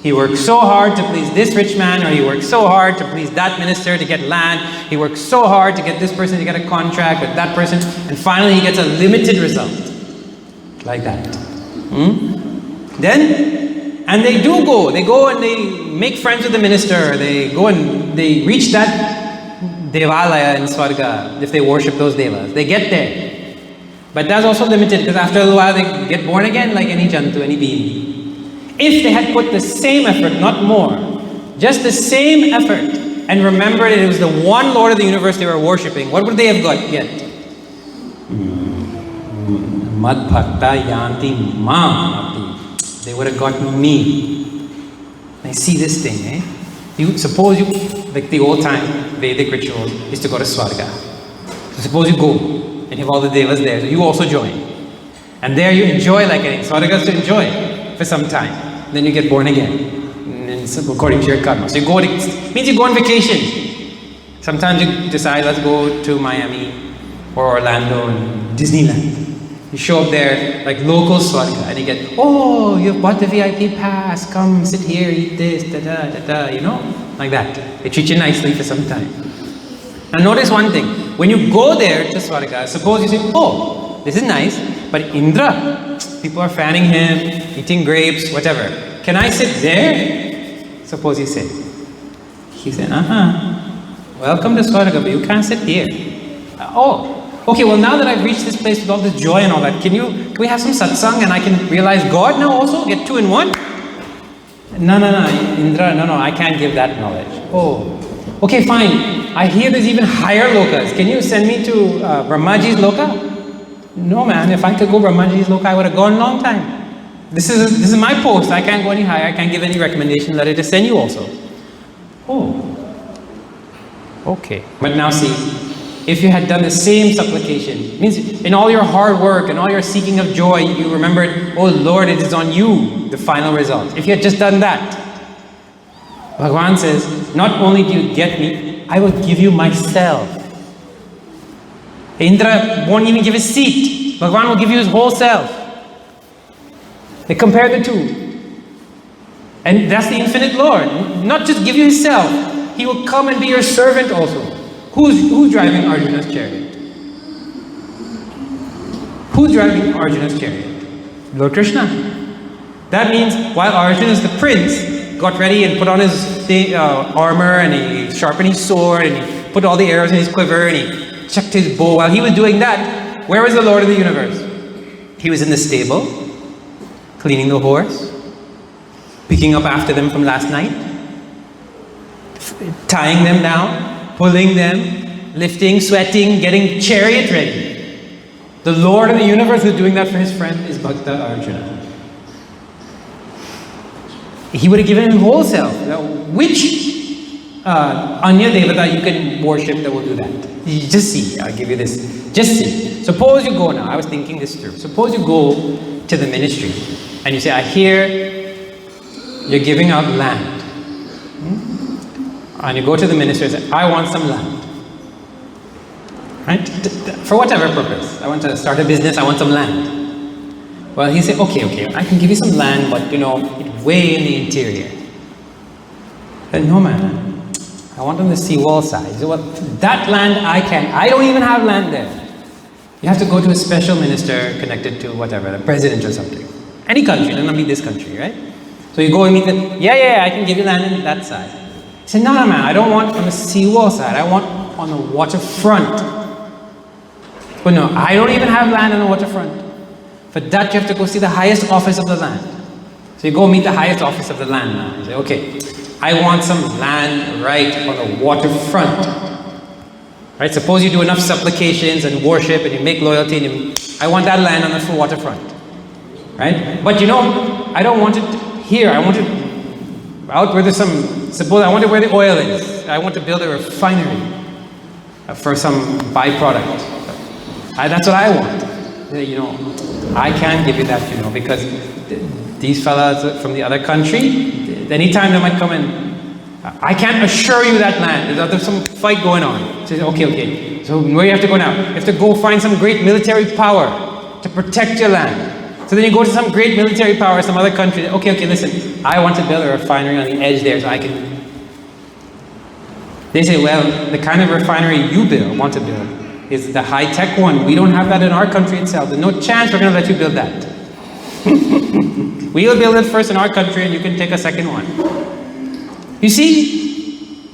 He works so hard to please this rich man, or he works so hard to please that minister to get land. He works so hard to get this person to get a contract with that person, and finally he gets a limited result. Like that. Then, and they go and they make friends with the minister. They go and they reach that Devalaya in Swarga, if they worship those devas. They get there. But that's also limited, because after a while they get born again like any jantu, any being. If they had put the same effort, not more, just the same effort, and remembered it was the one Lord of the universe they were worshipping, what would they have get? Mad bhakta yanti mam. They would have gotten me. I see this thing, Suppose you, like the old time Vedic ritual is to go to Swarga. So suppose you go and have all the devas there, so you also join. And there you enjoy like anything. Swarga is to enjoy for some time. Then you get born again, and so according to your karma. So you go, means you go on vacation. Sometimes you decide, let's go to Miami or Orlando and Disneyland. You show up there like local Swarga, and you get, oh, you've bought the VIP pass, come sit here, eat this, like that. They treat you nicely for some time. Now notice one thing, when you go there to Swarga, suppose you say, oh, this is nice, but Indra, people are fanning him, eating grapes, whatever. Can I sit there? Suppose you say. He said, welcome to Swarga, but you can't sit here. Okay, well now that I've reached this place with all this joy and all that, can we have some satsang and I can realize God now also? Get 2 in 1? No, Indra, no, I can't give that knowledge. Oh, okay, fine. I hear there's even higher lokas. Can you send me to Brahmaji's loka? No, man. If I could go Brahmaji's loka, I would have gone a long time. This is my post. I can't go any higher. I can't give any recommendation. Let it just send you also. Oh, okay. But now see, if you had done the same supplication, it means in all your hard work and all your seeking of joy, you remembered, oh Lord, it is on you, the final result. If you had just done that, Bhagavan says, not only do you get me, I will give you myself. Indra won't even give his seat. Bhagavan will give you his whole self. They compare the two. And that's the infinite Lord. Not just give you his self. He will come and be your servant also. Who's driving Arjuna's chariot? Who's driving Arjuna's chariot? Lord Krishna. That means while Arjuna is the prince, got ready and put on his armor and he sharpened his sword and he put all the arrows in his quiver and he chucked his bow. While he was doing that, where was the Lord of the universe? He was in the stable, cleaning the horse, picking up after them from last night, tying them down, pulling them, lifting, sweating, getting chariot ready. The Lord of the universe who's doing that for his friend is Bhakta Arjuna. He would have given him whole self. Now, which Anya Devata you can worship that will do that? You just see, I'll give you this. Just see. Suppose you go now, I was thinking this through. Suppose you go to the ministry and you say, I hear you're giving out land. And you go to the minister and say, I want some land. Right? For whatever purpose. I want to start a business, I want some land. Well, he said, okay, I can give you some land, but it's way in the interior. I said, no man, I want on the seawall side. He said, well, that land I don't even have land there. You have to go to a special minister connected to whatever, the president or something. Any country, it doesn't be this country, right? So you go and meet them, yeah, I can give you land on that side. He said, no man, I don't want on the seawall side, I want on the waterfront. But no, I don't even have land on the waterfront. For that you have to go see the highest office of the land. So you go meet the highest office of the land now. You say, okay, I want some land right on the waterfront. Right? Suppose you do enough supplications and worship and you make loyalty and I want that land on the waterfront. Right? But I don't want it here. I want it out where there's suppose I want it where the oil is. I want to build a refinery for some byproduct. That's what I want. I can't give you that, because these fellas from the other country, anytime they might come in, I can't assure you that land. There's some fight going on. So okay. So where you have to go now? You have to go find some great military power to protect your land. So then you go to some great military power, some other country. Okay, listen, I want to build a refinery on the edge there so I can... They say, well, the kind of refinery you want to build is the high-tech one. We don't have that in our country itself. There's no chance we're going to let you build that. We'll build it first in our country and you can take a second one. You see,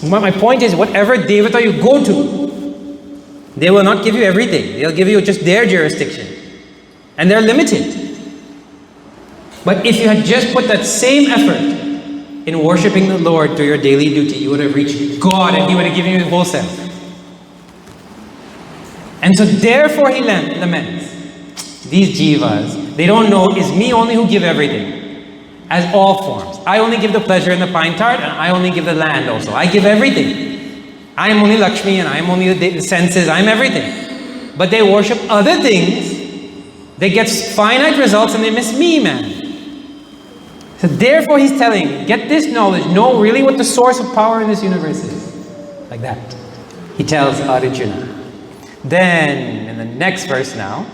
my point is, whatever devata you go to, they will not give you everything. They'll give you just their jurisdiction. And they're limited. But if you had just put that same effort in worshipping the Lord through your daily duty, you would have reached God and He would have given you His whole self. And so therefore He laments. These jivas, they don't know it's me only who give everything. As all forms. I only give the pleasure in the pine tart and I only give the land also. I give everything. I am only Lakshmi and I am only the senses. I am everything. But they worship other things. They get finite results and they miss me, man. So therefore He's telling, get this knowledge. Know really what the source of power in this universe is. Like that. He tells Arjuna. Then, in the next verse now,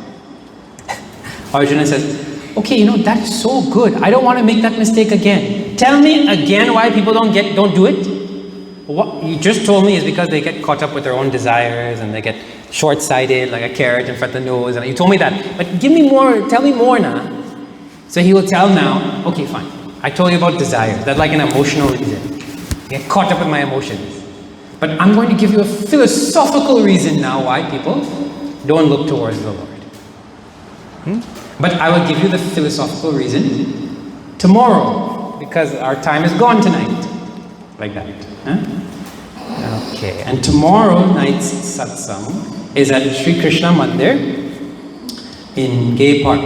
Arjuna says, okay, that is so good. I don't want to make that mistake again. Tell me again why people don't do it. What you just told me is because they get caught up with their own desires and they get short-sighted like a carrot in front of the nose. And you told me that. But give me more, tell me more now. So he will tell now, okay, fine. I told you about desires. That's like an emotional reason. You get caught up with my emotions. But I'm going to give you a philosophical reason now why people don't look towards the Lord. But I will give you the philosophical reason tomorrow, because our time is gone tonight. Like that. Okay, and tomorrow night's satsang is at Sri Krishna Mandir in Gay Park.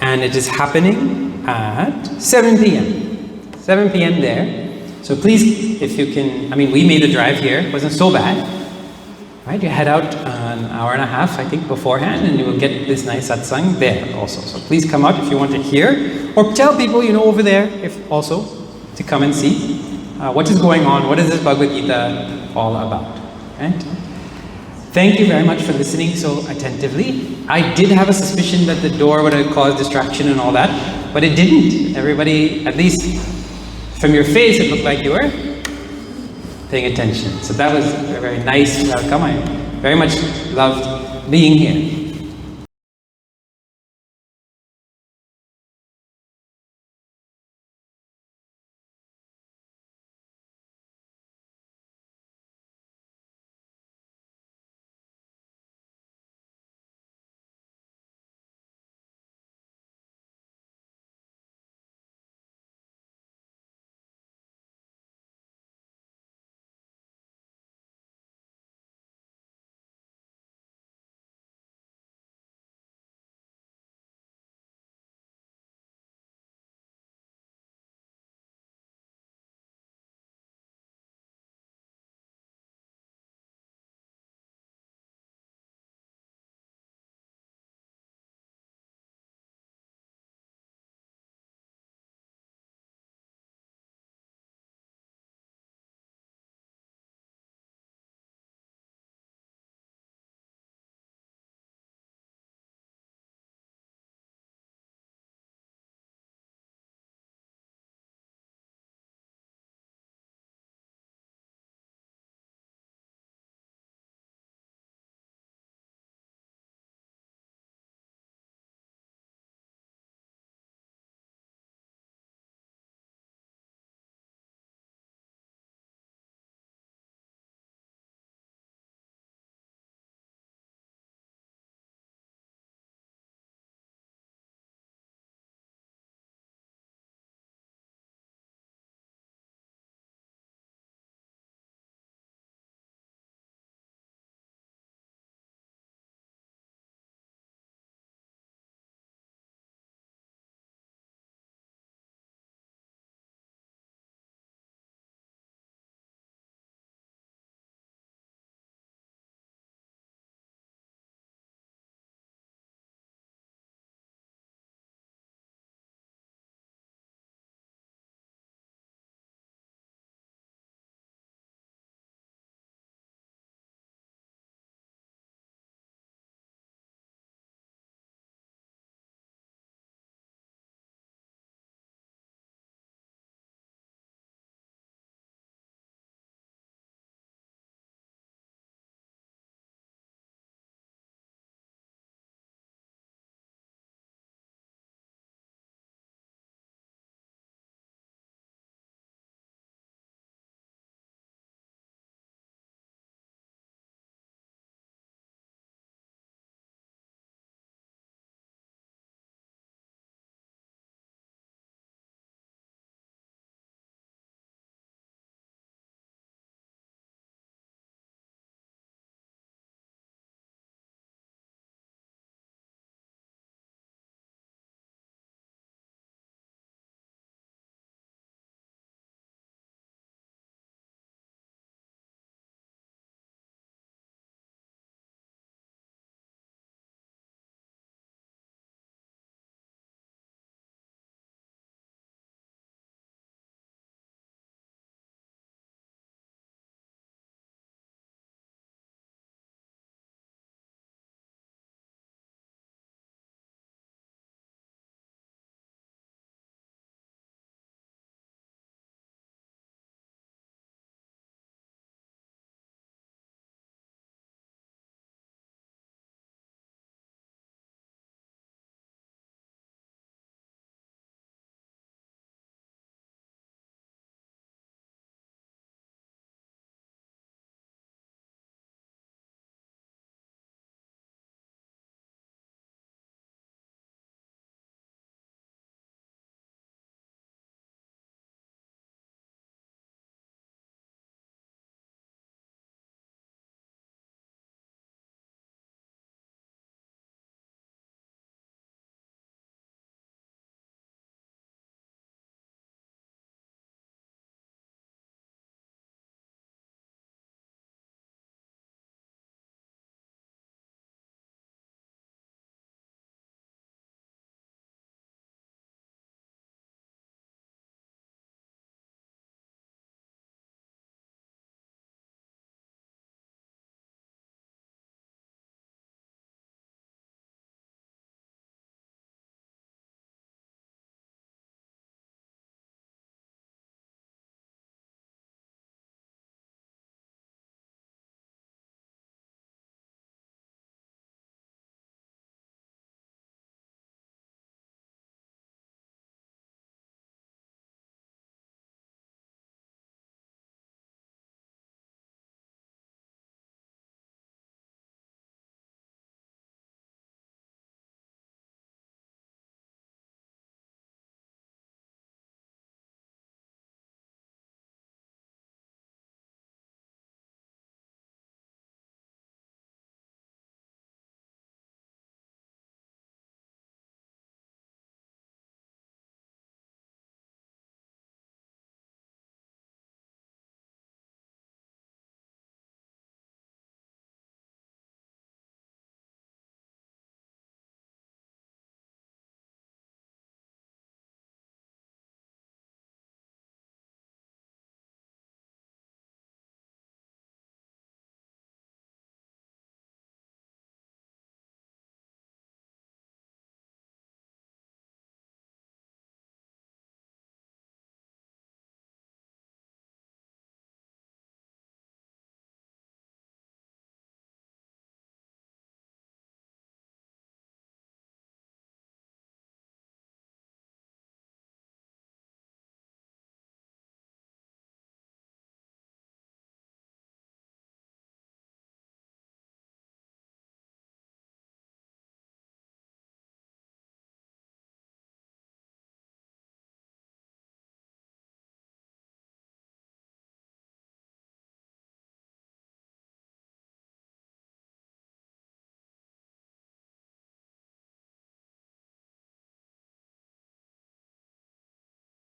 And it is happening at 7 p.m. 7 p.m. there. So please, if you can, I mean, we made the drive here. It wasn't so bad. Right? You head out an hour and a half, I think, beforehand, and you will get this nice satsang there also. So please come out if you want to hear, or tell people, over there, if also, to come and see what is going on, what is this Bhagavad Gita all about. Right? Thank you very much for listening so attentively. I did have a suspicion that the door would have caused distraction and all that, but it didn't. Everybody, at least from your face, it looked like you were paying attention. So that was a very nice welcome. I very much loved being here.